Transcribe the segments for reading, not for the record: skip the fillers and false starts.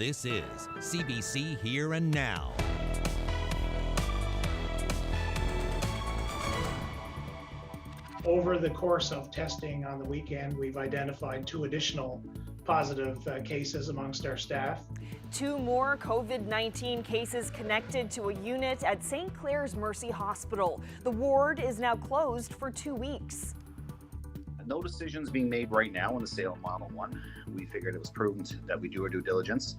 This is CBC Here and Now. Over the course of testing on the weekend, we've identified 2 additional positive cases amongst our staff. 2 more COVID-19 cases connected to a unit at St. Clare's Mercy Hospital. The ward is now closed for 2 weeks. No decisions being made right now on the sale of Model 1. We figured it was prudent that we do our due diligence.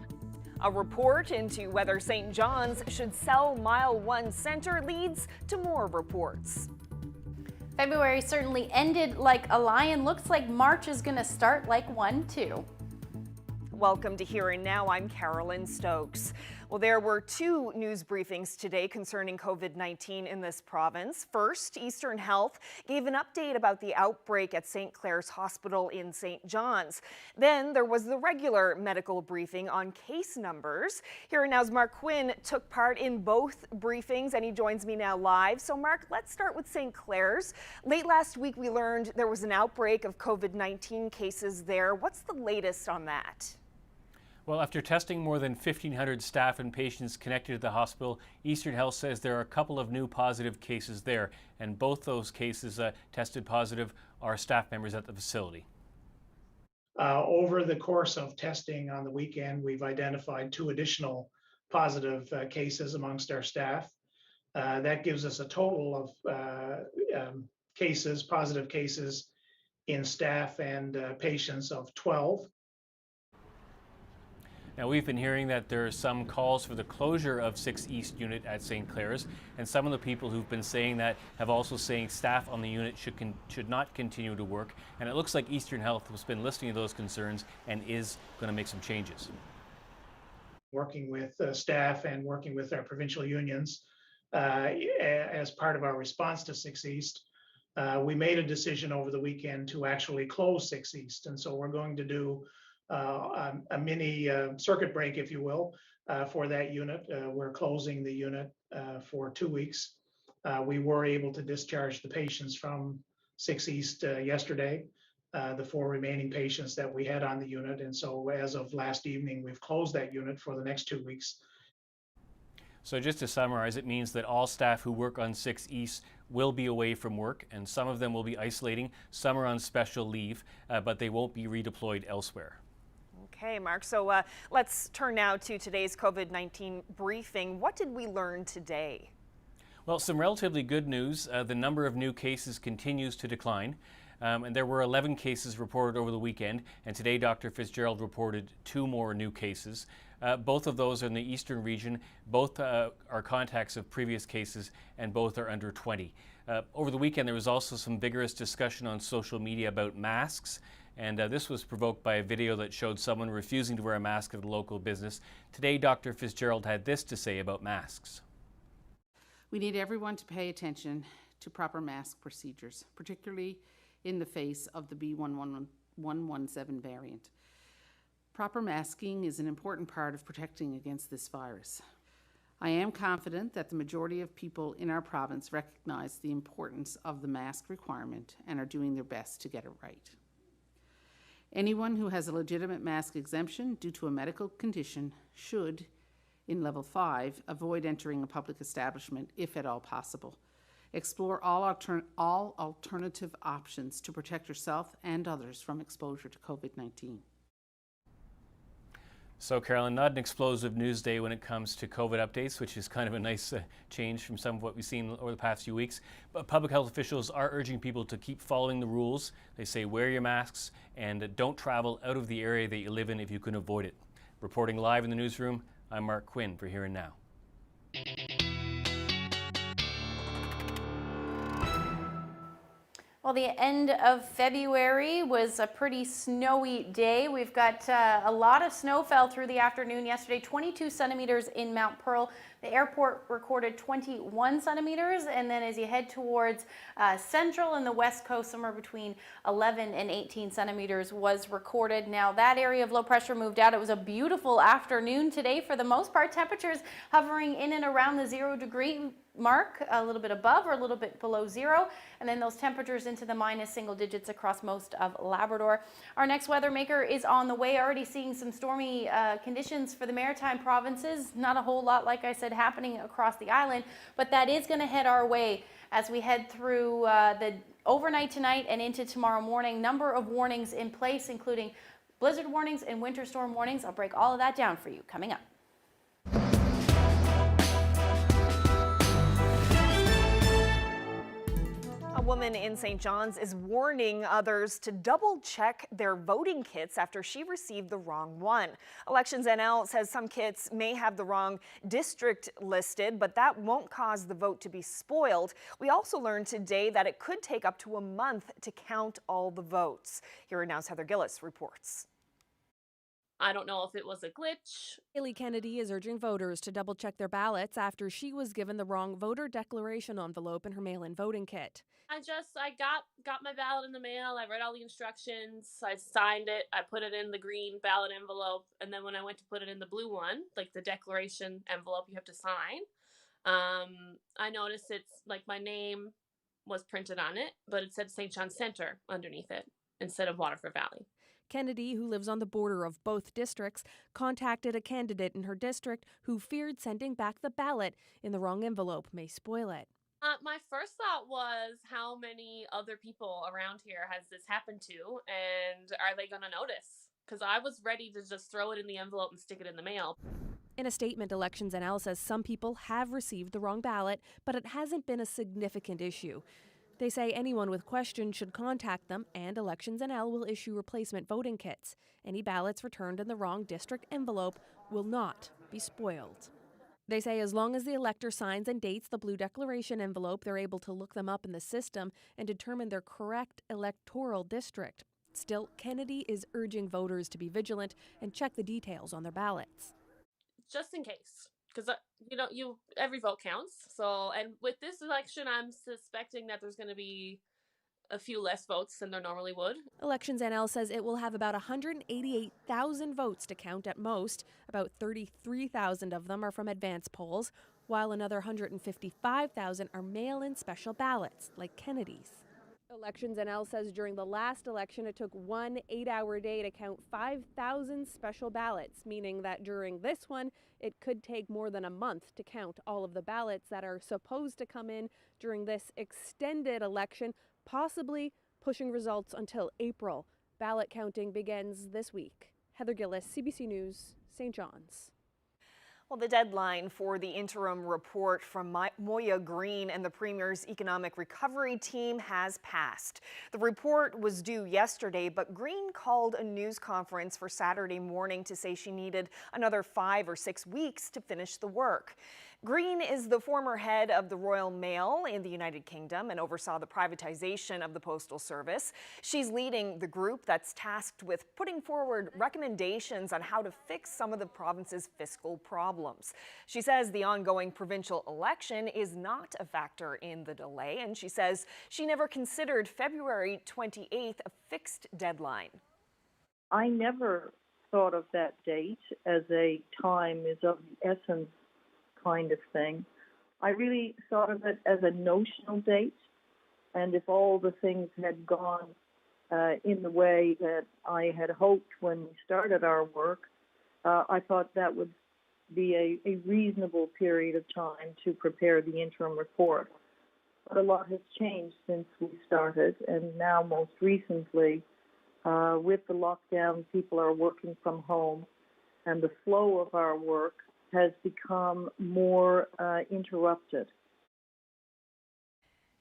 A report into whether St. John's should sell Mile 1 Centre leads to more reports. February certainly ended like a lion. Looks like March is going to start like one too. Welcome to Here and Now. I'm Carolyn Stokes. Well, there were 2 news briefings today concerning COVID-19 in this province. First, Eastern Health gave an update about the outbreak at St. Clare's Hospital in St. John's. Then there was the regular medical briefing on case numbers. Here and Now's Mark Quinn took part in both briefings and he joins me now live. So Mark, let's start with St. Clare's. Late last week we learned there was an outbreak of COVID-19 cases there. What's the latest on that? Well, after testing more than 1,500 staff and patients connected to the hospital, Eastern Health says there are a couple of new positive cases there, and both those cases tested positive are staff members at the facility. Over the course of testing on the weekend, we've identified 2 additional positive cases amongst our staff. That gives us a total of positive cases in staff and patients of 12. Now, we've been hearing that there are some calls for the closure of 6 East unit at St. Clare's, and some of the people who've been saying that have also saying staff on the unit should not continue to work. And it looks like Eastern Health has been listening to those concerns and is going to make some changes. Working with staff and working with our provincial unions as part of our response to 6 East, we made a decision over the weekend to actually close 6 East. And so we're going to do a mini circuit break, if you will, for that unit. We're closing the unit for 2 weeks. We were able to discharge the patients from 6 East yesterday, the 4 remaining patients that we had on the unit. And so as of last evening, we've closed that unit for the next 2 weeks. So just to summarize, it means that all staff who work on 6 East will be away from work, and some of them will be isolating, some are on special leave, but they won't be redeployed elsewhere. Okay, Mark, so let's turn now to today's COVID-19 briefing. What did we learn today? Well, some relatively good news. The number of new cases continues to decline. And there were 11 cases reported over the weekend, and today Dr. Fitzgerald reported 2 more new cases. Both of those are in the eastern region. Both are contacts of previous cases, and both are under 20. Over the weekend, there was also some vigorous discussion on social media about masks, and this was provoked by a video that showed someone refusing to wear a mask at a local business. Today, Dr. Fitzgerald had this to say about masks. We need everyone to pay attention to proper mask procedures, particularly in the face of the B.1.117 variant. Proper masking is an important part of protecting against this virus. I am confident that the majority of people in our province recognize the importance of the mask requirement and are doing their best to get it right. Anyone who has a legitimate mask exemption due to a medical condition should, in level 5, avoid entering a public establishment if at all possible. Explore all alternative options to protect yourself and others from exposure to COVID-19. So, Carolyn, not an explosive news day when it comes to COVID updates, which is kind of a nice change from some of what we've seen over the past few weeks. But public health officials are urging people to keep following the rules. They say wear your masks and don't travel out of the area that you live in if you can avoid it. Reporting live in the newsroom, I'm Mark Quinn for Here and Now. Well, the end of February was a pretty snowy day. We've got a lot of snow fell through the afternoon yesterday, 22 centimeters in Mount Pearl, The airport recorded 21 centimeters, and then as you head towards central and the west coast, somewhere between 11 and 18 centimeters was recorded. Now that area of low pressure moved out. It was a beautiful afternoon today for the most part. Temperatures hovering in and around the 0-degree mark, a little bit above or a little bit below zero, and then those temperatures into the minus single digits across most of Labrador. Our next weather maker is on the way, already seeing some stormy conditions for the maritime provinces. Not a whole lot, like I said, happening across the island, but that is going to head our way as we head through the overnight tonight and into tomorrow morning. Number of warnings in place, including blizzard warnings and winter storm warnings. I'll break all of that down for you coming up. A woman in St. John's is warning others to double-check their voting kits after she received the wrong one. Elections NL says some kits may have the wrong district listed, but that won't cause the vote to be spoiled. We also learned today that it could take up to a month to count all the votes. Here now's Heather Gillis reports. I don't know if it was a glitch. Haley Kennedy is urging voters to double-check their ballots after she was given the wrong voter declaration envelope in her mail-in voting kit. I got my ballot in the mail. I read all the instructions. I signed it. I put it in the green ballot envelope. And then when I went to put it in the blue one, like the declaration envelope you have to sign, I noticed it's like my name was printed on it, but it said St. John's Centre underneath it instead of Waterford Valley. Kennedy, who lives on the border of both districts, contacted a candidate in her district who feared sending back the ballot in the wrong envelope may spoil it. My first thought was, how many other people around here has this happened to, and are they going to notice? Because I was ready to just throw it in the envelope and stick it in the mail. In a statement, Elections NL says some people have received the wrong ballot, but it hasn't been a significant issue. They say anyone with questions should contact them, and Elections NL will issue replacement voting kits. Any ballots returned in the wrong district envelope will not be spoiled. They say as long as the elector signs and dates the blue declaration envelope, they're able to look them up in the system and determine their correct electoral district. Still, Kennedy is urging voters to be vigilant and check the details on their ballots. Just in case. Because, every vote counts. So, and with this election, I'm suspecting that there's going to be a few less votes than there normally would. Elections NL says it will have about 188,000 votes to count at most. About 33,000 of them are from advance polls, while another 155,000 are mail-in special ballots, like Kennedy's. Elections NL says during the last election, it took 1 8-hour day to count 5,000 special ballots, meaning that during this one, it could take more than a month to count all of the ballots that are supposed to come in during this extended election, possibly pushing results until April. Ballot counting begins this week. Heather Gillis, CBC News, St. John's. Well, the deadline for the interim report from Moya Greene and the Premier's Economic Recovery Team has passed. The report was due yesterday, but Greene called a news conference for Saturday morning to say she needed another 5 or 6 weeks to finish the work. Greene is the former head of the Royal Mail in the United Kingdom and oversaw the privatization of the Postal Service. She's leading the group that's tasked with putting forward recommendations on how to fix some of the province's fiscal problems. She says the ongoing provincial election is not a factor in the delay, and she says she never considered February 28th a fixed deadline. I never thought of that date as a time is of the essence kind of thing. I really thought of it as a notional date, and if all the things had gone in the way that I had hoped when we started our work, I thought that would be a reasonable period of time to prepare the interim report. But a lot has changed since we started, and now most recently, with the lockdown, people are working from home, and the flow of our work has become more interrupted.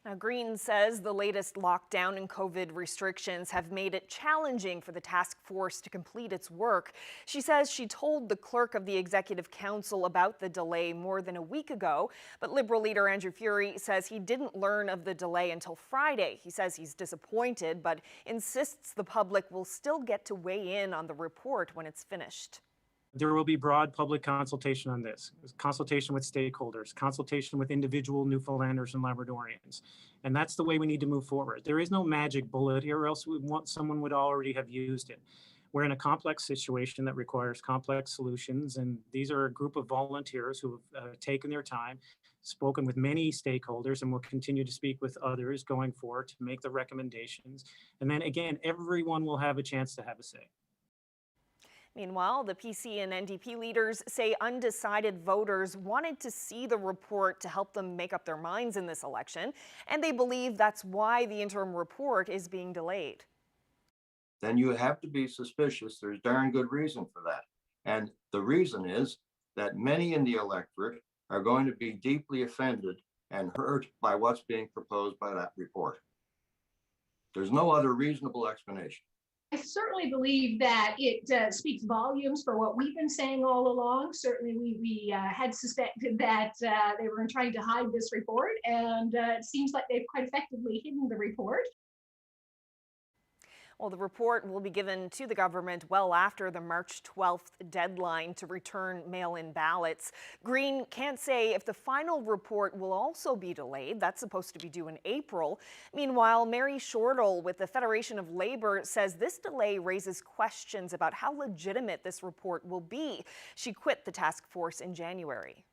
Now, Greene says the latest lockdown and COVID restrictions have made it challenging for the task force to complete its work. She says she told the clerk of the Executive Council about the delay more than a week ago, but Liberal leader Andrew Furey says he didn't learn of the delay until Friday. He says he's disappointed, but insists the public will still get to weigh in on the report when it's finished. There will be broad public consultation on this, consultation with stakeholders, consultation with individual Newfoundlanders and Labradorians. And that's the way we need to move forward. There is no magic bullet here, or else someone would already have used it. We're in a complex situation that requires complex solutions, and these are a group of volunteers who have taken their time, spoken with many stakeholders, and will continue to speak with others going forward to make the recommendations. And then again, everyone will have a chance to have a say. Meanwhile, the PC and NDP leaders say undecided voters wanted to see the report to help them make up their minds in this election, and they believe that's why the interim report is being delayed. Then you have to be suspicious. There's darn good reason for that. And the reason is that many in the electorate are going to be deeply offended and hurt by what's being proposed by that report. There's no other reasonable explanation. I certainly believe that it speaks volumes for what we've been saying all along. Certainly, we had suspected that they were trying to hide this report, and it seems like they've quite effectively hidden the report. Well, the report will be given to the government well after the March 12th deadline to return mail-in ballots. Green can't say if the final report will also be delayed. That's supposed to be due in April. Meanwhile, Mary Shortall with the Federation of Labor says this delay raises questions about how legitimate this report will be. She quit the task force in January.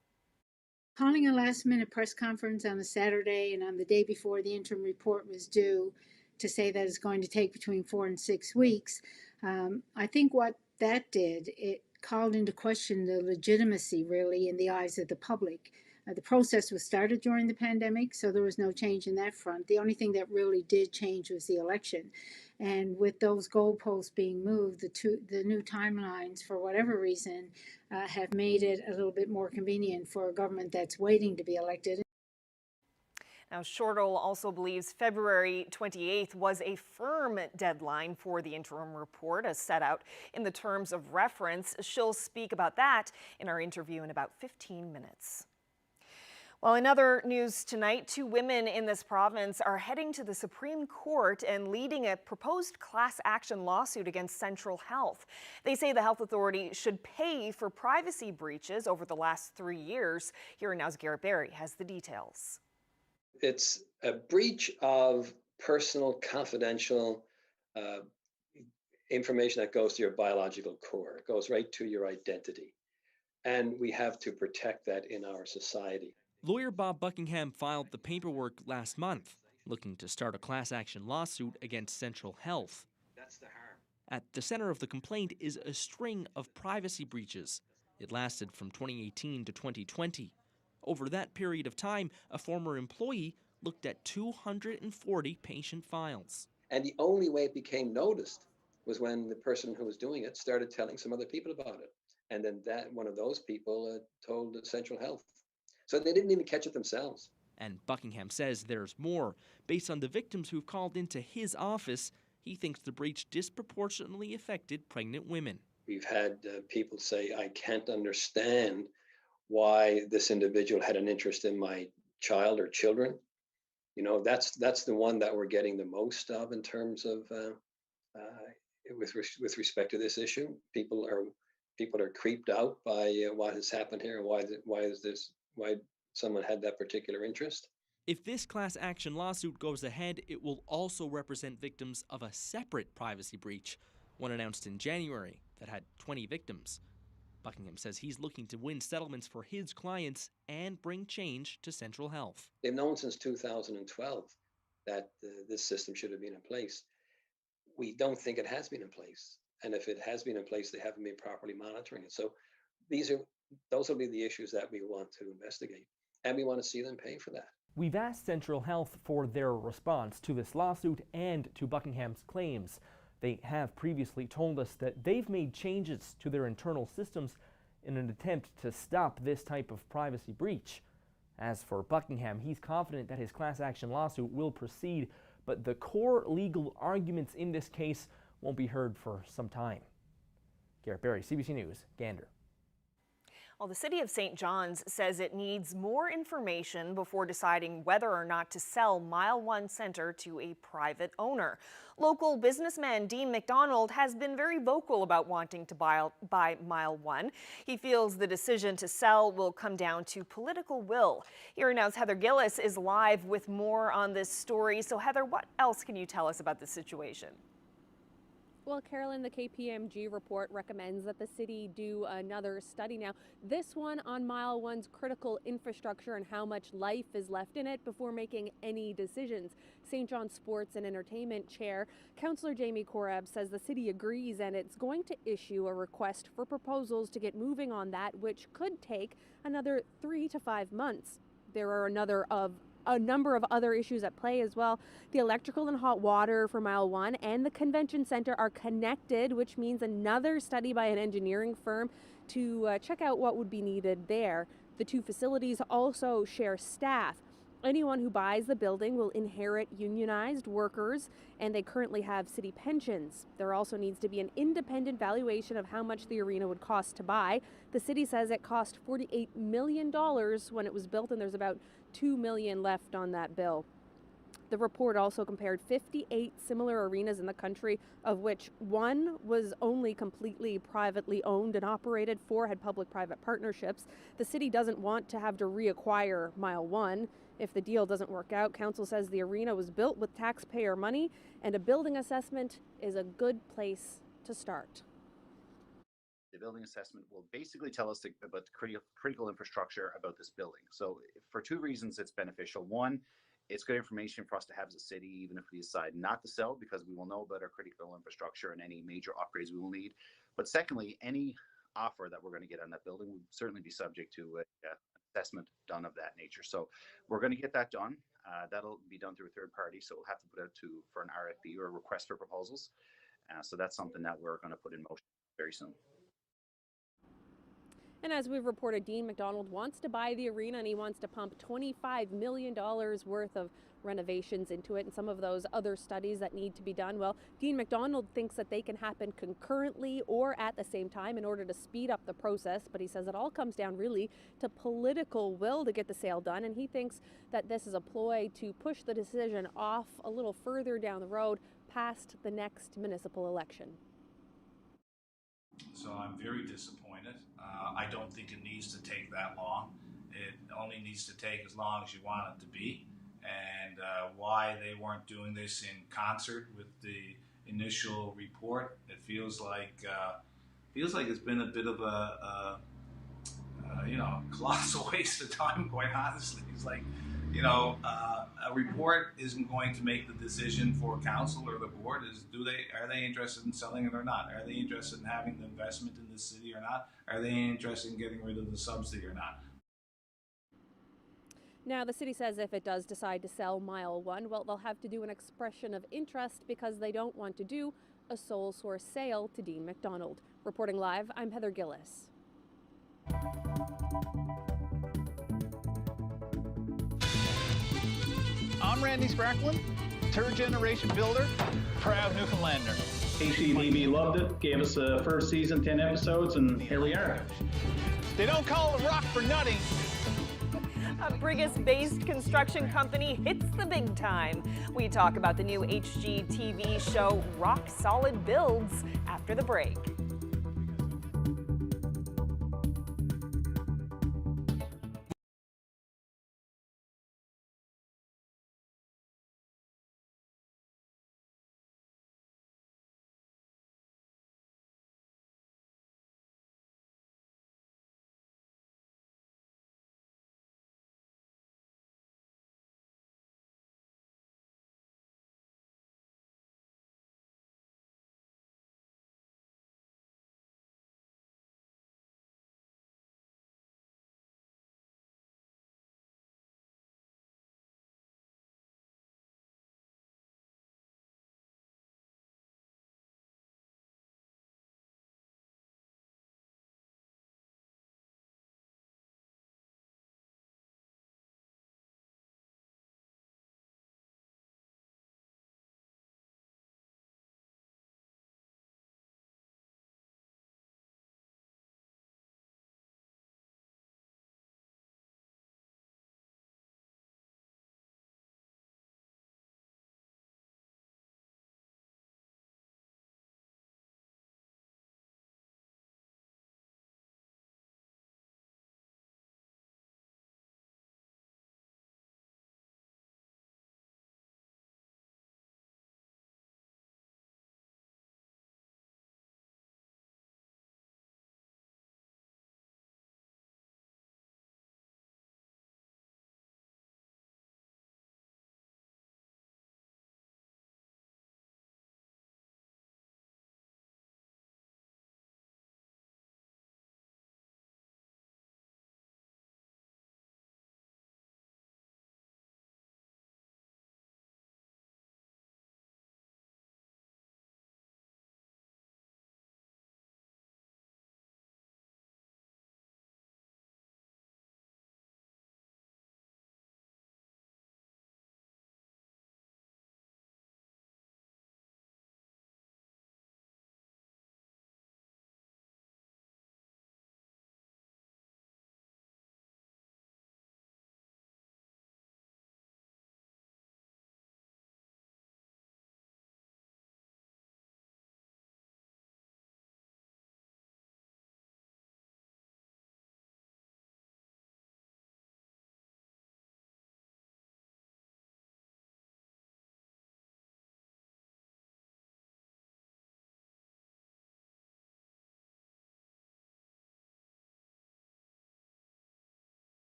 Calling a last-minute press conference on a Saturday and on the day before the interim report was due to say that it's going to take between 4 and 6 weeks. I think what that did, it called into question the legitimacy, really, in the eyes of the public. The process was started during the pandemic, so there was no change in that front. The only thing that really did change was the election. And with those goalposts being moved, the new timelines, for whatever reason, have made it a little bit more convenient for a government that's waiting to be elected. Now, Shortall also believes February 28th was a firm deadline for the interim report as set out in the terms of reference. She'll speak about that in our interview in about 15 minutes. Well, in other news tonight, 2 women in this province are heading to the Supreme Court and leading a proposed class action lawsuit against Central Health. They say the health authority should pay for privacy breaches over the last 3 years. Here Now's Garrett Barry has the details. It's a breach of personal, confidential information that goes to your biological core. It goes right to your identity. And we have to protect that in our society. Lawyer Bob Buckingham filed the paperwork last month, looking to start a class action lawsuit against Central Health. That's the harm. At the center of the complaint is a string of privacy breaches. It lasted from 2018 to 2020. Over that period of time, a former employee looked at 240 patient files. And the only way it became noticed was when the person who was doing it started telling some other people about it. And then one of those people told Central Health. So they didn't even catch it themselves. And Buckingham says there's more. Based on the victims who've called into his office, he thinks the breach disproportionately affected pregnant women. We've had people say, I can't understand why this individual had an interest in my child or children. You know, that's the one that we're getting the most of in terms of with respect to this issue. People are creeped out by what has happened here and why someone had that particular interest. If this class action lawsuit goes ahead, it will also represent victims of a separate privacy breach, one announced in January that had 20 victims. Buckingham says he's looking to win settlements for his clients and bring change to Central Health. They've known since 2012 that this system should have been in place. We don't think it has been in place. And if it has been in place, they haven't been properly monitoring it. So those will be the issues that we want to investigate. And we want to see them pay for that. We've asked Central Health for their response to this lawsuit and to Buckingham's claims. They have previously told us that they've made changes to their internal systems in an attempt to stop this type of privacy breach. As for Buckingham, he's confident that his class action lawsuit will proceed, but the core legal arguments in this case won't be heard for some time. Garrett Barry, CBC News, Gander. Well, the city of St. John's says it needs more information before deciding whether or not to sell Mile 1 Centre to a private owner. Local businessman Dean McDonald has been very vocal about wanting to buy Mile 1. He feels the decision to sell will come down to political will. Here Now's Heather Gillis is live with more on this story. So Heather, what else can you tell us about this situation? Well, Carolyn, the KPMG report recommends that the city do another study now, this one on Mile 1's critical infrastructure and how much life is left in it before making any decisions. St. John's Sports and Entertainment Chair, Councillor Jamie Korab, says the city agrees and it's going to issue a request for proposals to get moving on that, which could take another 3 to 5 months. There are a number of other issues at play as well. The electrical and hot water for Mile 1 and the convention center are connected, which means another study by an engineering firm to check out what would be needed there. The two facilities also share staff. Anyone who buys the building will inherit unionized workers, and they currently have city pensions. There also needs to be an independent valuation of how much the arena would cost to buy. The city says it cost $48 million when it was built, and there's about $2 million left on that bill. The report also compared 58 similar arenas in the country, of which one was only completely privately owned and operated, 4 had public-private partnerships. The city doesn't want to have to reacquire Mile 1. If the deal doesn't work out, council says the arena was built with taxpayer money and a building assessment is a good place to start. The building assessment will basically tell us about the critical infrastructure about this building. So for 2 reasons it's beneficial. One, it's good information for us to have as a city, even if we decide not to sell, because we will know about our critical infrastructure and any major upgrades we will need. But secondly, any offer that we're going to get on that building would certainly be subject to an assessment done of that nature. So we're going to get that done. That'll be done through a third party. So we'll have to put out for an RFP or a request for proposals. So that's something that we're going to put in motion very soon. And as we've reported, Dean McDonald wants to buy the arena and he wants to pump $25 million worth of renovations into it and some of those other studies that need to be done. Well, Dean McDonald thinks that they can happen concurrently or at the same time in order to speed up the process, but he says it all comes down really to political will to get the sale done, and he thinks that this is a ploy to push the decision off a little further down the road past the next municipal election. So I'm very disappointed. I don't think it needs to take that long. It only needs to take as long as you want it to be. And why they weren't doing this in concert with the initial report, it feels like it's been a bit of a colossal waste of time, quite honestly. It's like, a report isn't going to make the decision for council or the board. Are they interested in selling it or not? Are they interested in having the investment in the city or not? Are they interested in getting rid of the subsidy or not? Now, the city says if it does decide to sell Mile 1, well, they'll have to do an expression of interest because they don't want to do a sole source sale to Dean McDonald. Reporting live, I'm Heather Gillis. I'm Randy Spracklin, third generation builder, proud Newfoundlander. HCTV loved it, gave us a first season, 10 episodes, and here we are. They don't call it rock for nutting. A Brigus-based construction company hits the big time. We talk about the new HGTV show Rock Solid Builds after the break.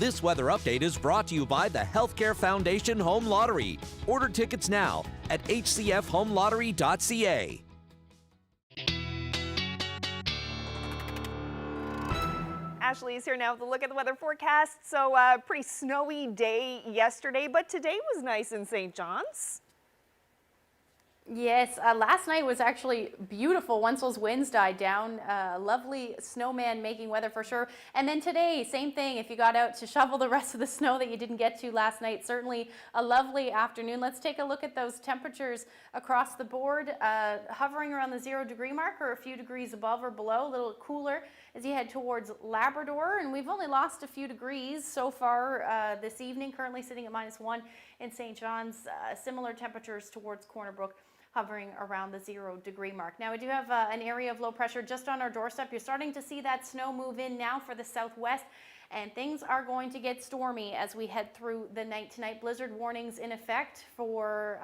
This weather update is brought to you by the Healthcare Foundation Home Lottery. Order tickets now at hcfhomelottery.ca. Ashley is here now with a look at the weather forecast. So pretty snowy day yesterday, but today was nice in St. John's. Yes, last night was actually beautiful once those winds died down. Lovely snowman making weather for sure. And then today, same thing. If you got out to shovel the rest of the snow that you didn't get to last night, certainly a lovely afternoon. Let's take a look at those temperatures across the board, hovering around the 0 degree mark or a few degrees above or below, a little cooler as you head towards Labrador. And we've only lost a few degrees so far this evening, currently sitting at -1 in St. John's. Similar temperatures towards Corner Brook, hovering around the 0 degree mark. Now we do have an area of low pressure just on our doorstep. You're starting to see that snow move in now for the southwest, and things are going to get stormy as we head through the night tonight. Blizzard warnings in effect for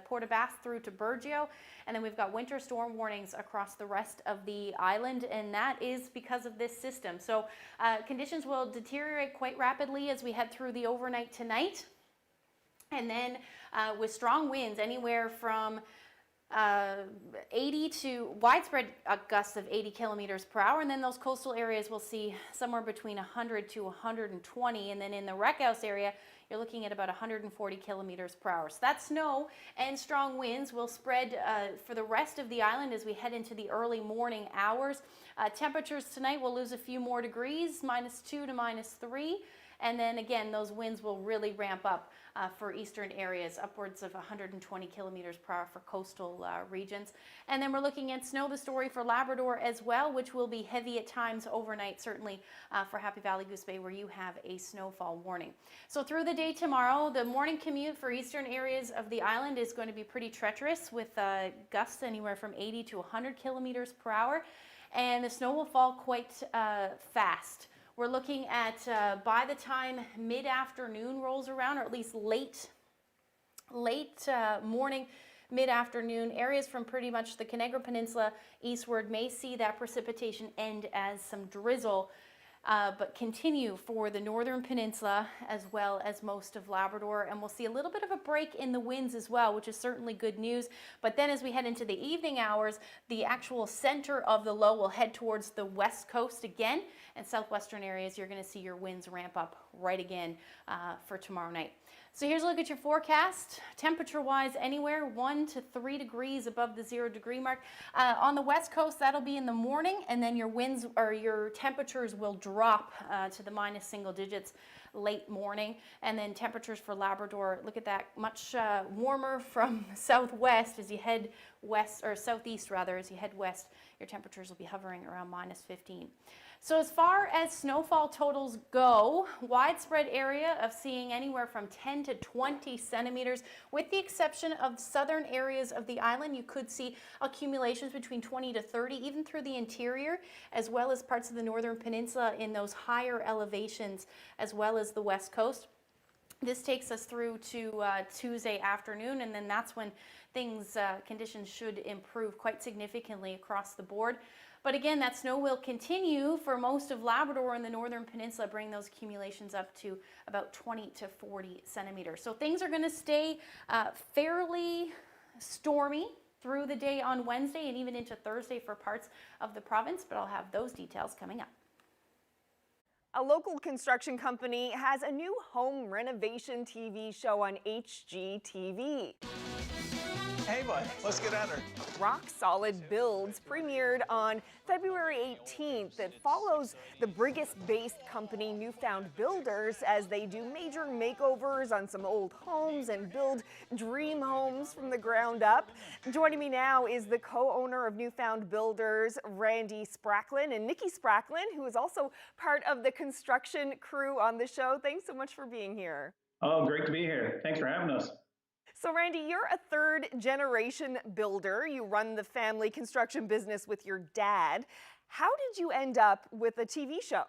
Port aux Basques through to Burgeo, and then we've got winter storm warnings across the rest of the island, and that is because of this system. So conditions will deteriorate quite rapidly as we head through the overnight tonight, and then with strong winds anywhere from 80 to widespread gusts of 80 kilometers per hour, and then those coastal areas will see somewhere between 100 to 120, and then in the Wreck House area you're looking at about 140 kilometers per hour. So that snow and strong winds will spread for the rest of the island as we head into the early morning hours. Temperatures tonight will lose a few more degrees, -2 to -3. And then again, those winds will really ramp up for eastern areas, upwards of 120 kilometers per hour for coastal regions. And then we're looking at snow, the story for Labrador as well, which will be heavy at times overnight, certainly for Happy Valley, Goose Bay, where you have a snowfall warning. So through the day tomorrow, the morning commute for eastern areas of the island is going to be pretty treacherous, with gusts anywhere from 80 to 100 kilometers per hour. And the snow will fall quite fast. We're looking at by the time mid-afternoon rolls around, or at least late morning, mid-afternoon, areas from pretty much the Conegra Peninsula eastward may see that precipitation end as some drizzle, but continue for the northern peninsula as well as most of Labrador. And we'll see a little bit of a break in the winds as well, which is certainly good news. But then as we head into the evening hours, the actual center of the low will head towards the west coast again, and southwestern areas you're going to see your winds ramp up right again for tomorrow night. So here's a look at your forecast. Temperature-wise, anywhere 1 to 3 degrees above the 0 degree mark. On the west coast, that'll be in the morning, and then your winds or your temperatures will drop to the minus single digits late morning. And then temperatures for Labrador, look at that, much warmer from southwest as you head west, or southeast rather, as you head west. Your temperatures will be hovering around -15. So as far as snowfall totals go, widespread area of seeing anywhere from 10 to 20 centimeters, with the exception of southern areas of the island. You could see accumulations between 20 to 30, even through the interior, as well as parts of the northern peninsula in those higher elevations, as well as the west coast. This takes us through to Tuesday afternoon, and then that's when things, conditions should improve quite significantly across the board. But again, that snow will continue for most of Labrador and the northern peninsula, bring those accumulations up to about 20 to 40 centimeters. So things are going to stay fairly stormy through the day on Wednesday and even into Thursday for parts of the province, but I'll have those details coming up. A local construction company has a new home renovation TV show on HGTV. Hey, bud, let's get at her. Rock Solid Builds premiered on February 18th. It follows the Brigus-based company Newfound Builders as they do major makeovers on some old homes and build dream homes from the ground up. Joining me now is the co-owner of Newfound Builders, Randy Spracklin, and Nikki Spracklin, who is also part of the construction crew on the show. Thanks so much for being here. Oh, great to be here. Thanks for having us. So Randy, you're a third-generation builder. You run the family construction business with your dad. How did you end up with a TV show?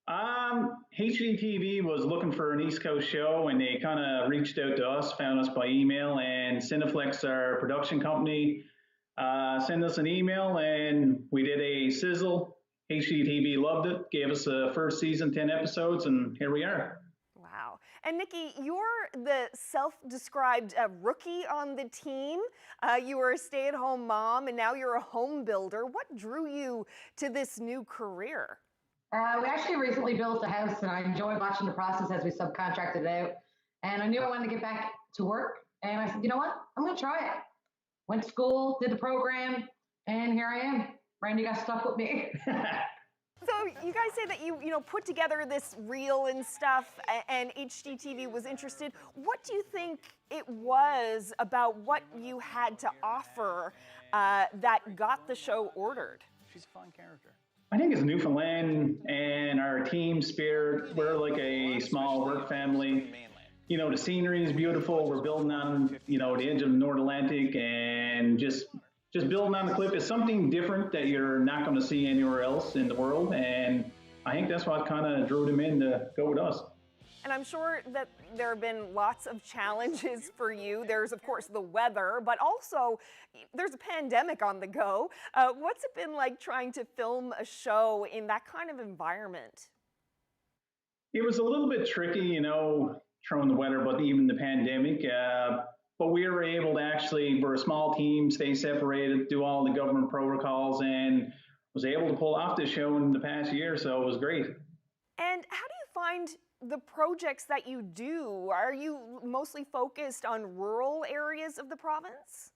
HGTV was looking for an East Coast show, and they kind of reached out to us, found us by email, and Cineflex, our production company, sent us an email, and we did a sizzle HGTV loved it, gave us a first season, 10 episodes, and here we are. Wow. And Nikki, you're the self-described rookie on the team. You were a stay-at-home mom, and now you're a home builder. What drew you to this new career? We actually recently built a house, and I enjoyed watching the process as we subcontracted it out. And I knew I wanted to get back to work, and I said, you know what? I'm going to try it. Went to school, did the program, and here I am. Randy got stuck with me. So you guys say that you put together this reel and stuff, and HGTV was interested. What do you think it was about what you had to offer that got the show ordered? She's a fun character. I think it's Newfoundland and our team spirit. We're like a small work family. You know, the scenery is beautiful. We're building on, the edge of the North Atlantic, and just building on the cliff is something different that you're not going to see anywhere else in the world. And I think that's what kind of drew them in to go with us. And I'm sure that there have been lots of challenges for you. There's, of course, the weather, but also there's a pandemic on the go. What's it been like trying to film a show in that kind of environment? It was a little bit tricky, throwing the weather, but even the pandemic. But we were able to actually, we're a small team, stay separated, do all the government protocols, and was able to pull off this show in the past year, so it was great. And how do you find the projects that you do? Are you mostly focused on rural areas of the province?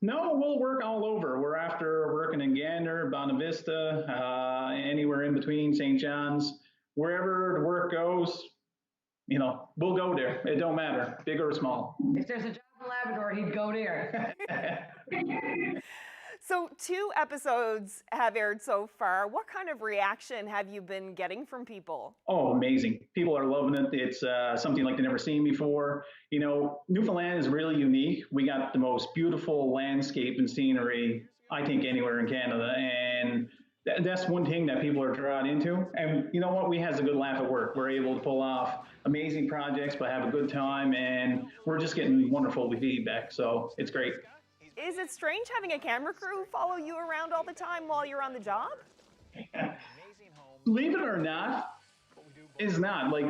No, we'll work all over. We're after working in Gander, Bonavista, anywhere in between, St. John's, wherever the work goes. We'll go there. It don't matter, big or small. If there's a job in Labrador, he'd go there. So 2 episodes have aired so far. What kind of reaction have you been getting from people? Oh, amazing. People are loving it. It's something like they've never seen before. Newfoundland is really unique. We got the most beautiful landscape and scenery, I think, anywhere in Canada. And that's one thing that people are drawn into. And you know what? We have a good laugh at work. We're able to pull off amazing projects, but have a good time. And we're just getting wonderful feedback. So it's great. Is it strange having a camera crew follow you around all the time while you're on the job? Believe it or not, it's not. Like,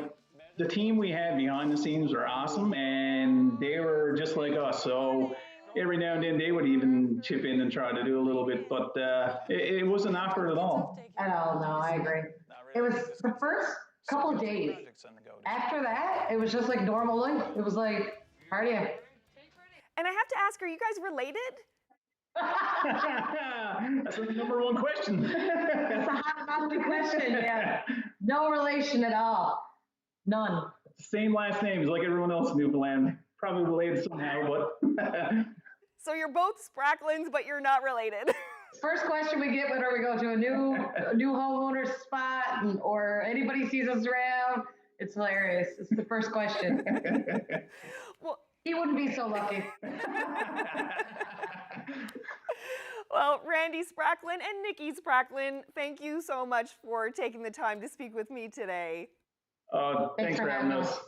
the team we had behind the scenes were awesome, and they were just like us. So every now and then they would even chip in and try to do a little bit, but it wasn't awkward at all. At all, no, I agree. It was the first couple of days. After that, it was just like normal life. It was like, how are you? And I have to ask, are you guys related? That's the number one question. That's a hot question, yeah. No relation at all. None. Same last names like everyone else in Newfoundland. Probably related somehow, but. So you're both Spracklins, but you're not related. First question we get whenever we go to a new homeowner spot or anybody sees us around, it's hilarious. It's the first question. Well, he wouldn't be so lucky. Well, Randy Spracklin and Nikki Spracklin, thank you so much for taking the time to speak with me today. Thanks for having us.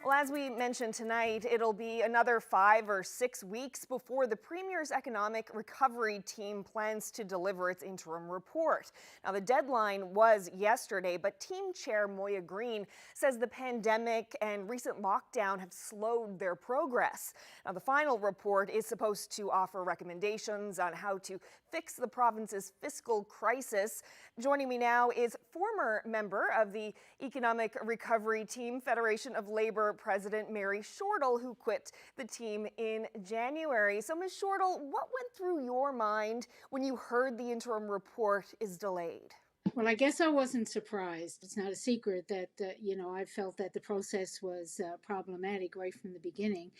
Well, as we mentioned tonight, it'll be another 5 or 6 weeks before the Premier's economic recovery team plans to deliver its interim report. Now, the deadline was yesterday, but Team Chair Moya Greene says the pandemic and recent lockdown have slowed their progress. Now, the final report is supposed to offer recommendations on how to fix the province's fiscal crisis. Joining me now is former member of the Economic Recovery Team, Federation of Labor President Mary Shortall, who quit the team in January. So, Ms. Shortall, what went through your mind when you heard the interim report is delayed? Well, I guess I wasn't surprised. It's not a secret that, I felt that the process was problematic right from the beginning.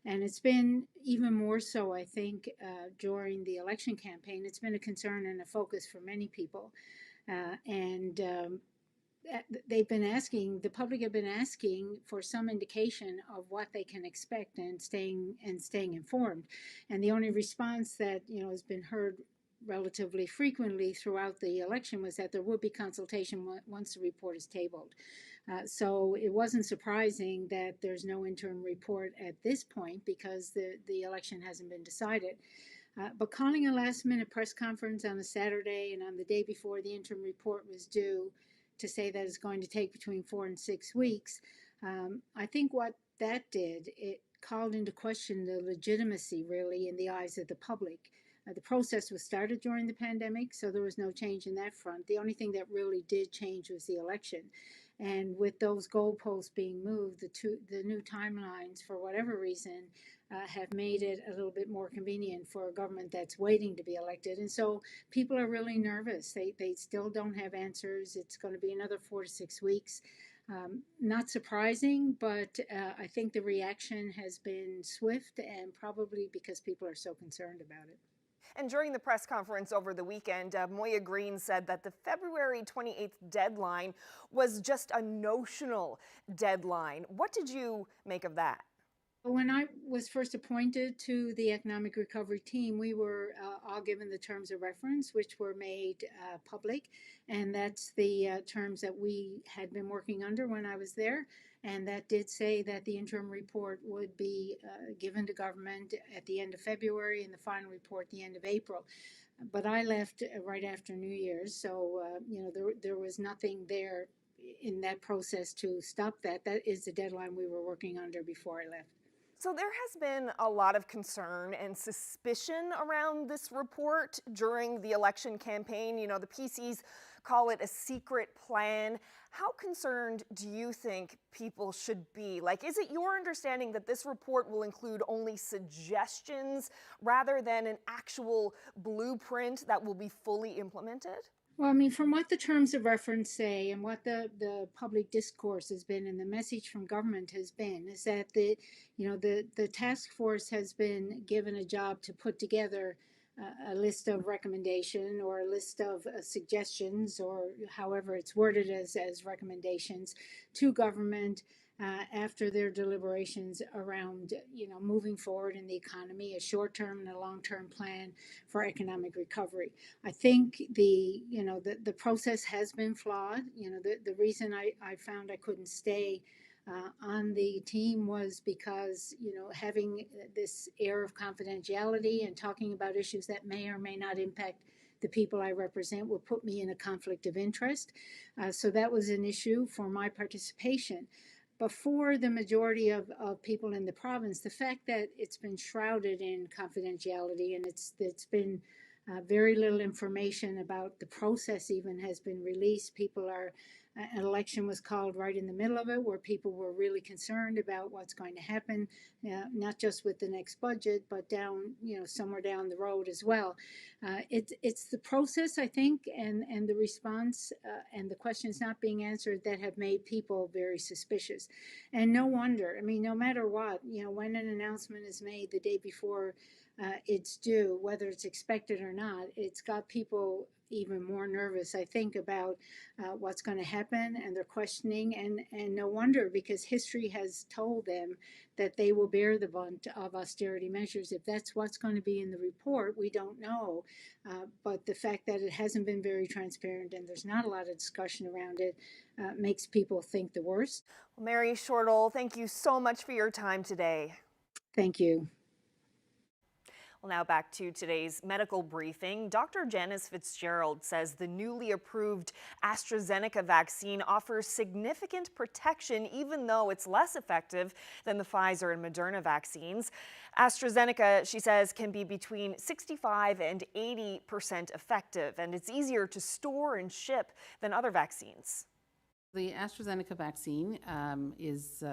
And it's been even more so, I think, during the election campaign. It's been a concern and a focus for many people. They've been asking, the public have been asking for some indication of what they can expect and staying informed. And the only response that, has been heard relatively frequently throughout the election was that there would be consultation once the report is tabled. So it wasn't surprising that there's no interim report at this point because the election hasn't been decided. But calling a last-minute press conference on a Saturday and on the day before the interim report was due to say that it's going to take between 4 and 6 weeks, I think what that did, it called into question the legitimacy, really, in the eyes of the public. The process was started during the pandemic, so there was no change in that front. The only thing that really did change was the election. And with those goalposts being moved, the new timelines, for whatever reason, have made it a little bit more convenient for a government that's waiting to be elected. And so people are really nervous. They still don't have answers. It's going to be another 4 to 6 weeks. Not surprising, but I think the reaction has been swift, and probably because people are so concerned about it. And during the press conference over the weekend, Moya Greene said that the February 28th deadline was just a notional deadline. What did you make of that? When I was first appointed to the Economic Recovery Team, we were all given the terms of reference, which were made public. And that's the terms that we had been working under when I was there. And that did say that the interim report would be given to government at the end of February and the final report the end of April. But I left right after New Year's, so there was nothing there in that process to stop that. That is the deadline we were working under before I left. So there has been a lot of concern and suspicion around this report during the election campaign. The PCs call it a secret plan. How concerned do you think people should be? Is it your understanding that this report will include only suggestions rather than an actual blueprint that will be fully implemented? Well, from what the terms of reference say and what the public discourse has been and the message from government has been is that the task force has been given a job to put together a list of recommendation or a list of suggestions, or however it's worded as recommendations to government after their deliberations around moving forward in the economy, a short-term and a long-term plan for economic recovery. I think the process has been flawed. The reason I found I couldn't stay on the team was because having this air of confidentiality and talking about issues that may or may not impact the people I represent would put me in a conflict of interest. So that was an issue for my participation. But for the majority of people in the province, the fact that it's been shrouded in confidentiality and it's been very little information about the process even has been released. An election was called right in the middle of it, where people were really concerned about what's going to happen, not just with the next budget, but somewhere down the road as well. It's the process, I think, and the response and the questions not being answered that have made people very suspicious. And no wonder. No matter what, when an announcement is made the day before it's due, whether it's expected or not, it's got people even more nervous, I think, about what's going to happen, and they're questioning, and no wonder, because history has told them that they will bear the brunt of austerity measures. If that's what's going to be in the report, we don't know. But the fact that it hasn't been very transparent and there's not a lot of discussion around it makes people think the worst. Well, Mary Shortle, thank you so much for your time today. Thank you. Well, now back to today's medical briefing. Dr. Janice Fitzgerald says the newly approved AstraZeneca vaccine offers significant protection, even though it's less effective than the Pfizer and Moderna vaccines. AstraZeneca, she says, can be between 65 and 80% effective, and it's easier to store and ship than other vaccines. The AstraZeneca vaccine is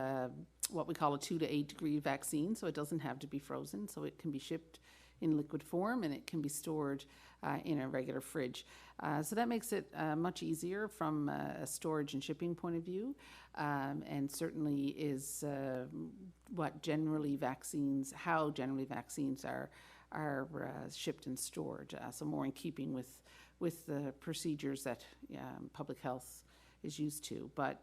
what we call a 2 to 8 degree vaccine, so it doesn't have to be frozen, so it can be shipped in liquid form and it can be stored in a regular fridge. So that makes it much easier from a storage and shipping point of view, and certainly is how generally vaccines are shipped and stored. So more in keeping with the procedures that public health is used to. But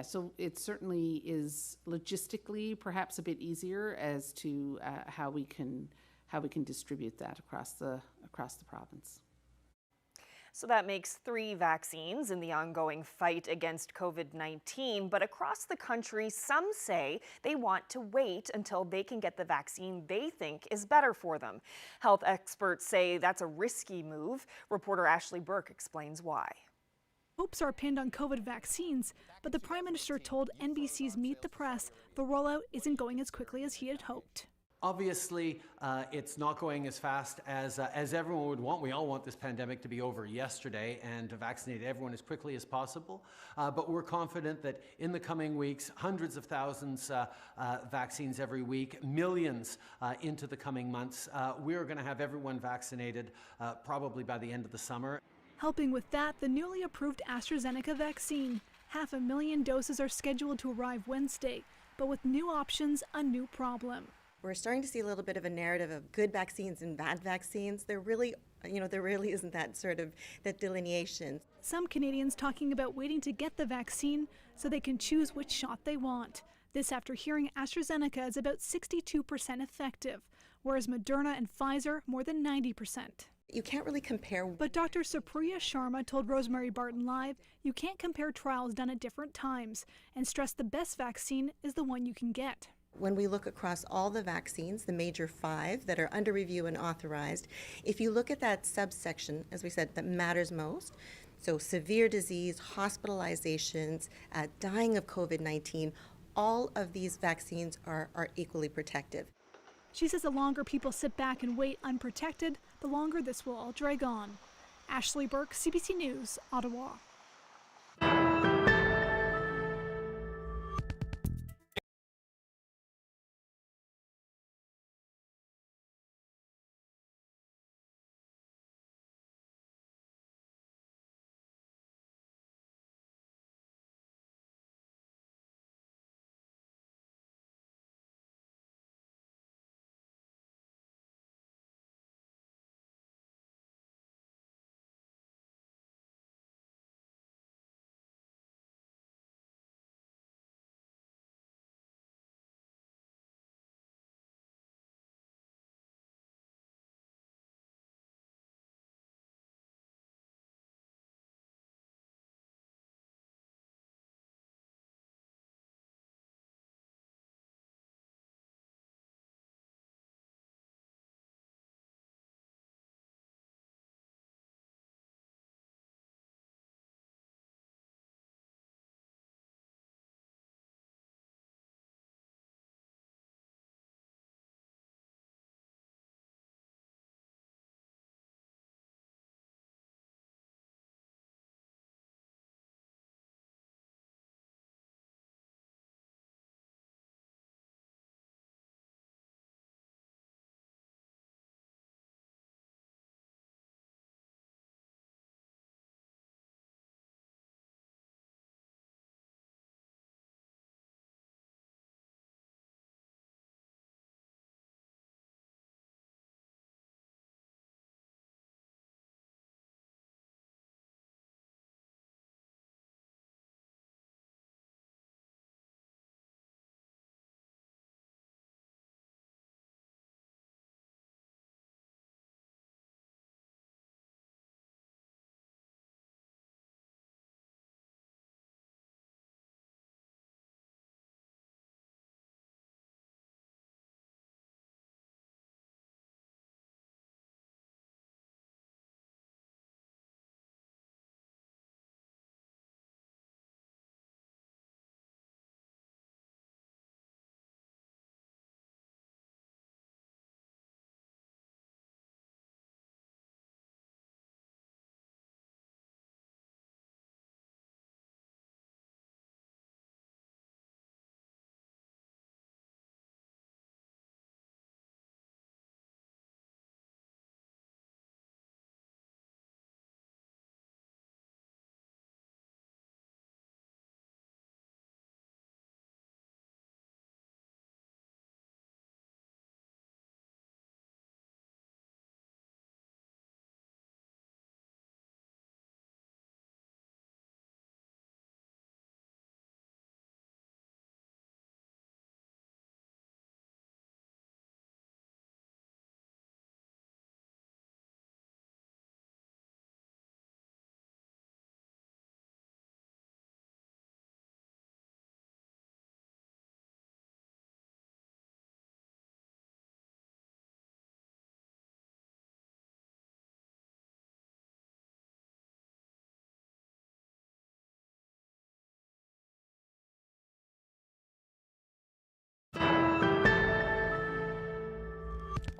so it certainly is logistically perhaps a bit easier as to how we can distribute that across the province. So that makes 3 vaccines in the ongoing fight against COVID-19. But across the country, some say they want to wait until they can get the vaccine they think is better for them. Health experts say that's a risky move. Reporter Ashley Burke explains why. Hopes are pinned on COVID vaccines, but the Prime Minister told NBC's Meet the Press the rollout isn't going as quickly as he had hoped. Obviously, it's not going as fast as everyone would want. We all want this pandemic to be over yesterday and to vaccinate everyone as quickly as possible. But we're confident that in the coming weeks, hundreds of thousands vaccines every week, millions into the coming months, we're going to have everyone vaccinated probably by the end of the summer. Helping with that, the newly approved AstraZeneca vaccine. 500,000 doses are scheduled to arrive Wednesday, but with new options, a new problem. We're starting to see a little bit of a narrative of good vaccines and bad vaccines. There really isn't that delineation. Some Canadians talking about waiting to get the vaccine so they can choose which shot they want. This after hearing AstraZeneca is about 62% effective, whereas Moderna and Pfizer more than 90%. You can't really compare. But Dr. Supriya Sharma told Rosemary Barton Live you can't compare trials done at different times and stressed the best vaccine is the one you can get. When we look across all the vaccines, the major 5 that are under review and authorized, if you look at that subsection, as we said, that matters most, so severe disease, hospitalizations, dying of COVID-19, all of these vaccines are equally protective. She says the longer people sit back and wait unprotected, the longer this will all drag on. Ashley Burke, CBC News, Ottawa.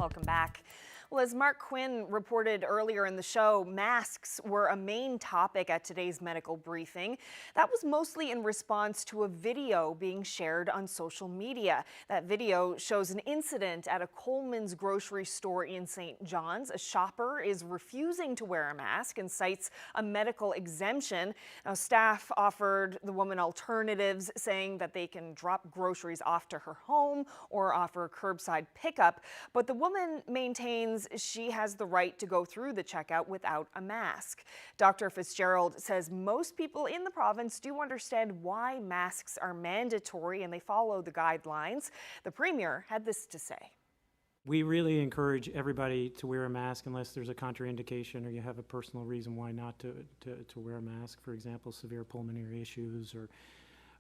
Welcome back. Well, as Mark Quinn reported earlier in the show, masks were a main topic at today's medical briefing. That was mostly in response to a video being shared on social media. That video shows an incident at a Coleman's grocery store in St. John's. A shopper is refusing to wear a mask and cites a medical exemption. Now, staff offered the woman alternatives, saying that they can drop groceries off to her home or offer curbside pickup. But the woman maintains she has the right to go through the checkout without a mask. Dr. Fitzgerald says most people in the province do understand why masks are mandatory and they follow the guidelines. The Premier had this to say. We really encourage everybody to wear a mask unless there's a contraindication or you have a personal reason why not to wear a mask, for example, severe pulmonary issues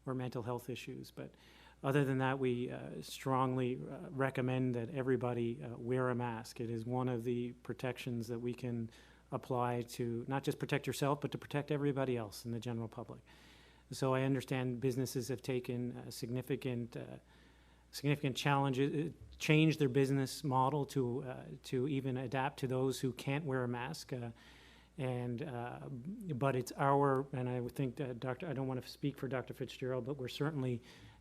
or mental health issues. But other than that, we strongly recommend that everybody wear a mask. It is one of the protections that we can apply to not just protect yourself, but to protect everybody else in the general public. So I understand businesses have taken significant challenges, changed their business model to even adapt to those who can't wear a mask. But it's and I would think that I don't want to speak for Dr. Fitzgerald, but we're certainly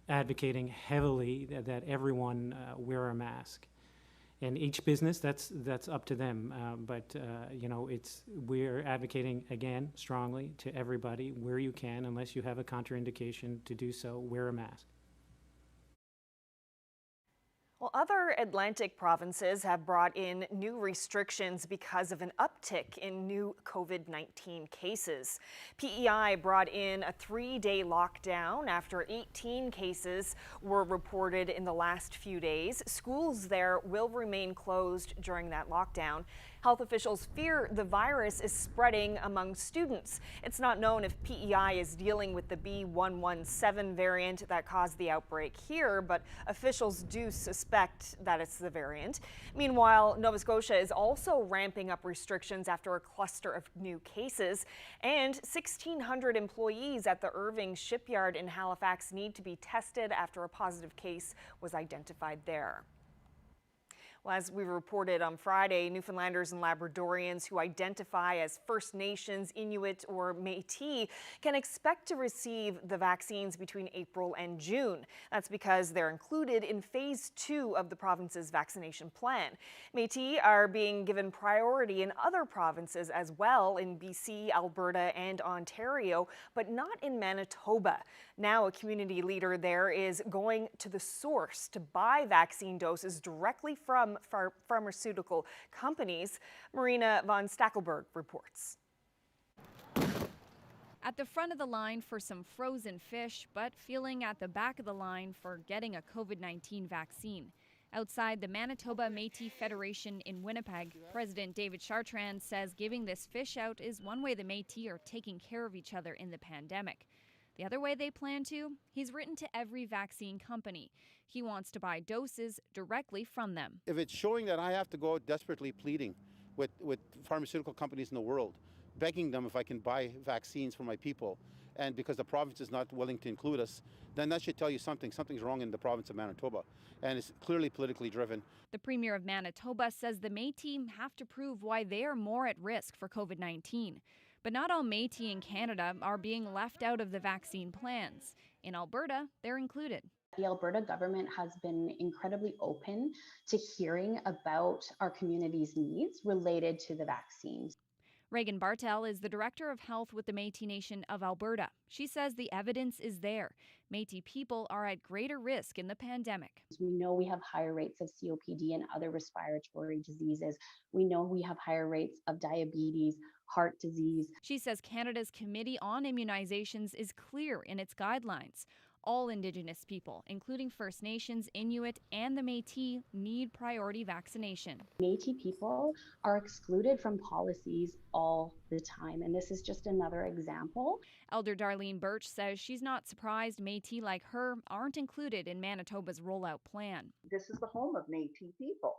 advocating heavily that everyone wear a mask. And each business, that's up to them. We're advocating again strongly to everybody where you can, unless you have a contraindication to do so, wear a mask. Well, other Atlantic provinces have brought in new restrictions because of an uptick in new COVID-19 cases. PEI brought in a 3-day lockdown after 18 cases were reported in the last few days. Schools there will remain closed during that lockdown. Health officials fear the virus is spreading among students. It's not known if PEI is dealing with the B117 variant that caused the outbreak here, but officials do suspect that it's the variant. Meanwhile, Nova Scotia is also ramping up restrictions after a cluster of new cases, and 1,600 employees at the Irving shipyard in Halifax need to be tested after a positive case was identified there. Well, as we reported on Friday, Newfoundlanders and Labradorians who identify as First Nations, Inuit, or Métis can expect to receive the vaccines between April and June. That's because they're included in Phase 2 of the province's vaccination plan. Métis are being given priority in other provinces as well, in BC, Alberta, and Ontario, but not in Manitoba. Now, a community leader there is going to the source to buy vaccine doses directly from pharmaceutical companies. Marina von Stackelberg reports. At the front of the line for some frozen fish, but feeling at the back of the line for getting a COVID-19 vaccine. Outside the Manitoba Métis Federation in Winnipeg, President David Chartrand says giving this fish out is one way the Métis are taking care of each other in the pandemic. The other way they plan to, he's written to every vaccine company. He wants to buy doses directly from them. If it's showing that I have to go out desperately pleading with pharmaceutical companies in the world, begging them if I can buy vaccines for my people, and because the province is not willing to include us, then that should tell you something's wrong in the province of Manitoba, and it's clearly politically driven. The Premier of Manitoba says the Métis have to prove why they are more at risk for COVID-19. But not all Métis in Canada are being left out of the vaccine plans. In Alberta, they're included. The Alberta government has been incredibly open to hearing about our community's needs related to the vaccines. Reagan Bartel is the Director of Health with the Métis Nation of Alberta. She says the evidence is there. Métis people are at greater risk in the pandemic. We know we have higher rates of COPD and other respiratory diseases. We know we have higher rates of diabetes, heart disease. She says Canada's Committee on Immunizations is clear in its guidelines. All Indigenous people, including First Nations, Inuit, and the Métis, need priority vaccination. Métis people are excluded from policies all the time, and this is just another example. Elder Darlene Birch says she's not surprised Métis like her aren't included in Manitoba's rollout plan. This is the home of Métis people,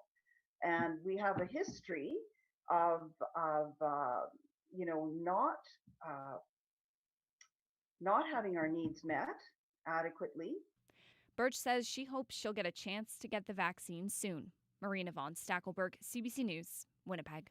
and we have a history of not having our needs met adequately. Birch says she hopes she'll get a chance to get the vaccine soon. Marina von Stackelberg, CBC News, Winnipeg.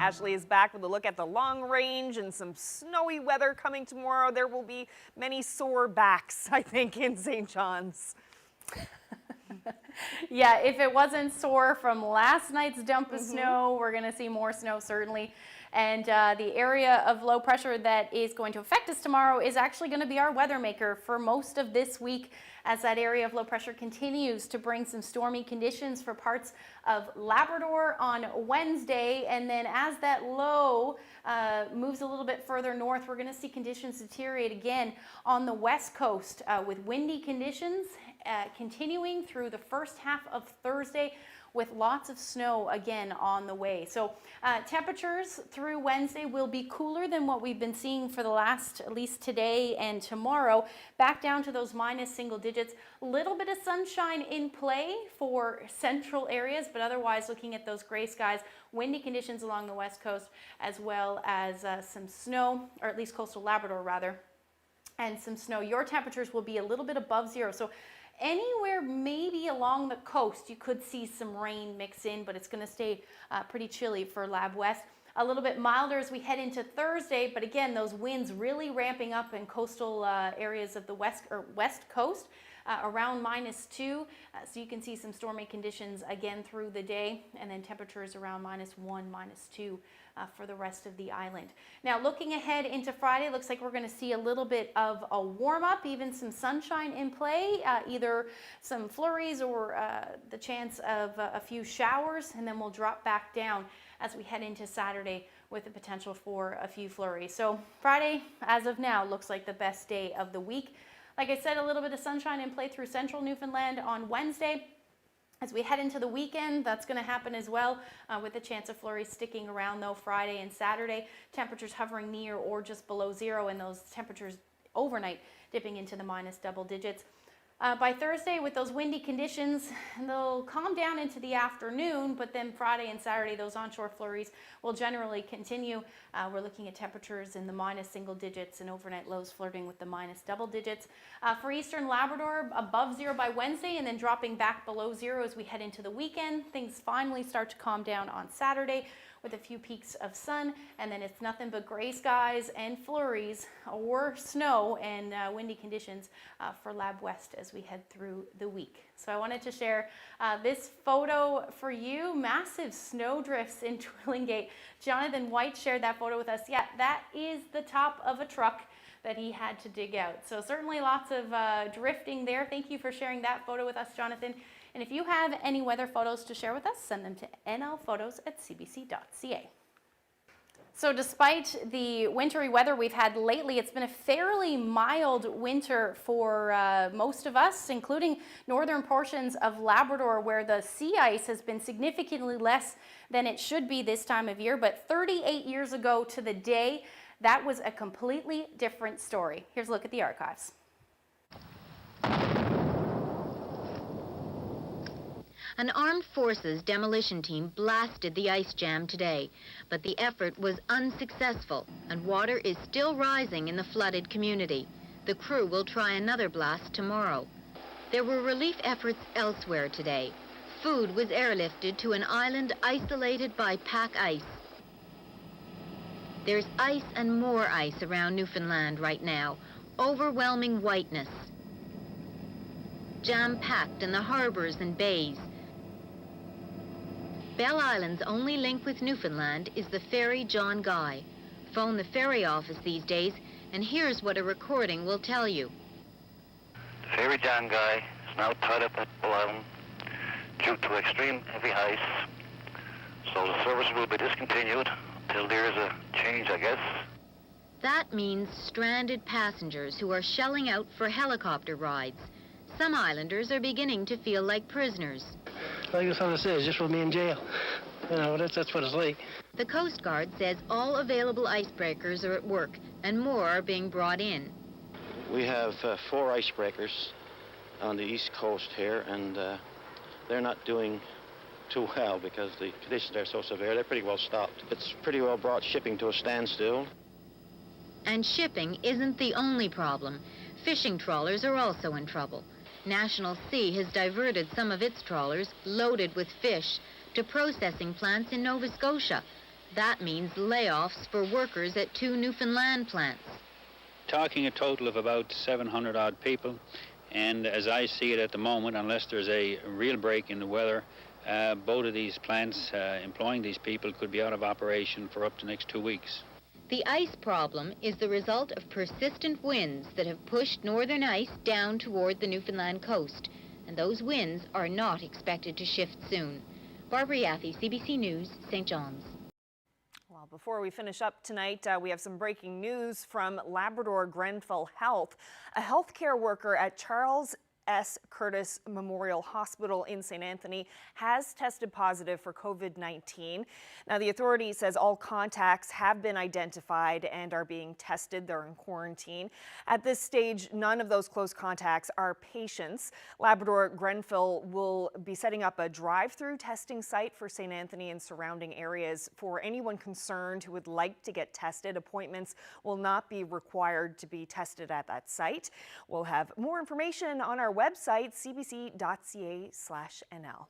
Ashley is back with a look at the long range and some snowy weather coming tomorrow. There will be many sore backs, I think, in St. John's. Yeah, if it wasn't sore from last night's dump of snow, we're going to see more snow certainly. And the area of low pressure that is going to affect us tomorrow is actually going to be our weather maker for most of this week, as that area of low pressure continues to bring some stormy conditions for parts of Labrador on Wednesday. And then as that low moves a little bit further north, we're going to see conditions deteriorate again on the west coast with windy conditions continuing through the first half of Thursday, with lots of snow again on the way. So temperatures through Wednesday will be cooler than what we've been seeing for the last, at least today and tomorrow, back down to those minus single digits. A little bit of sunshine in play for central areas, but otherwise looking at those gray skies, windy conditions along the west coast, as well as some snow, or at least coastal Labrador rather, and some snow. Your temperatures will be a little bit above zero. So anywhere maybe along the coast, you could see some rain mix in, but it's going to stay pretty chilly for Lab West. a little bit milder as we head into Thursday, but again, those winds really ramping up in coastal areas of the west coast. Around -2, so you can see some stormy conditions again through the day, and then temperatures around -1, -2 for the rest of the island. Now looking ahead into Friday, looks like we're going to see a little bit of a warm up, even some sunshine in play, either some flurries or the chance of a few showers, and then we'll drop back down as we head into Saturday with the potential for a few flurries. So Friday, as of now, looks like the best day of the week. Like I said, a little bit of sunshine in play through central Newfoundland on Wednesday. As we head into the weekend, that's going to happen as well, with the chance of flurries sticking around though Friday and Saturday. Temperatures hovering near or just below 0, and those temperatures overnight dipping into the minus double digits. By Thursday, with those windy conditions, they'll calm down into the afternoon, but then Friday and Saturday, those onshore flurries will generally continue. We're looking at temperatures in the minus single digits and overnight lows flirting with the minus double digits. For eastern Labrador, above 0 by Wednesday, and then dropping back below 0 as we head into the weekend. Things finally start to calm down on Saturday with a few peaks of sun, and then it's nothing but gray skies and flurries or snow and windy conditions for Lab West as we head through the week. So I wanted to share this photo for you. Massive snow drifts in Twillingate. Jonathan White shared that photo with us. Yeah, that is the top of a truck that he had to dig out. So certainly lots of drifting there. Thank you for sharing that photo with us, Jonathan. And if you have any weather photos to share with us, send them to nlphotos@cbc.ca. So despite the wintry weather we've had lately, it's been a fairly mild winter for most of us, including northern portions of Labrador, where the sea ice has been significantly less than it should be this time of year. But 38 years ago to the day, that was a completely different story. Here's a look at the archives. An armed forces demolition team blasted the ice jam today, but the effort was unsuccessful and water is still rising in the flooded community. The crew will try another blast tomorrow. There were relief efforts elsewhere today. Food was airlifted to an island isolated by pack ice. There's ice and more ice around Newfoundland right now, overwhelming whiteness. Jam-packed in the harbors and bays. Bell Island's only link with Newfoundland is the ferry John Guy. Phone the ferry office these days, and here's what a recording will tell you. The ferry John Guy is now tied up at Bell Island due to extreme heavy ice, so the service will be discontinued until there's a change, I guess. That means stranded passengers who are shelling out for helicopter rides. Some islanders are beginning to feel like prisoners. Like the fella says, just for me in jail. You know, that's what it's like. The Coast Guard says all available icebreakers are at work, and more are being brought in. We have 4 icebreakers on the east coast here, and they're not doing too well because the conditions are so severe. They're pretty well stopped. It's pretty well brought shipping to a standstill. And shipping isn't the only problem. Fishing trawlers are also in trouble. National Sea has diverted some of its trawlers, loaded with fish, to processing plants in Nova Scotia. That means layoffs for workers at 2 Newfoundland plants. Talking a total of about 700 odd people, and as I see it at the moment, unless there's a real break in the weather, both of these plants employing these people could be out of operation for up to the next 2 weeks. The ice problem is the result of persistent winds that have pushed northern ice down toward the Newfoundland coast, and those winds are not expected to shift soon. Barbara Yaffe, CBC News, St. John's. Well, before we finish up tonight, we have some breaking news from Labrador Grenfell Health. A healthcare worker at Charles S. Curtis Memorial Hospital in St. Anthony has tested positive for COVID-19. Now, the authority says all contacts have been identified and are being tested. They're in quarantine. At this stage, none of those close contacts are patients. Labrador Grenfell will be setting up a drive-through testing site for St. Anthony and surrounding areas for anyone concerned who would like to get tested. Appointments will not be required to be tested at that site. We'll have more information on our website, cbc.ca/nl.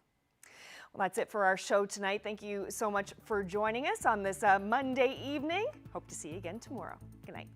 Well, that's it for our show tonight. Thank you so much for joining us on this Monday evening. Hope to see you again tomorrow. Good night.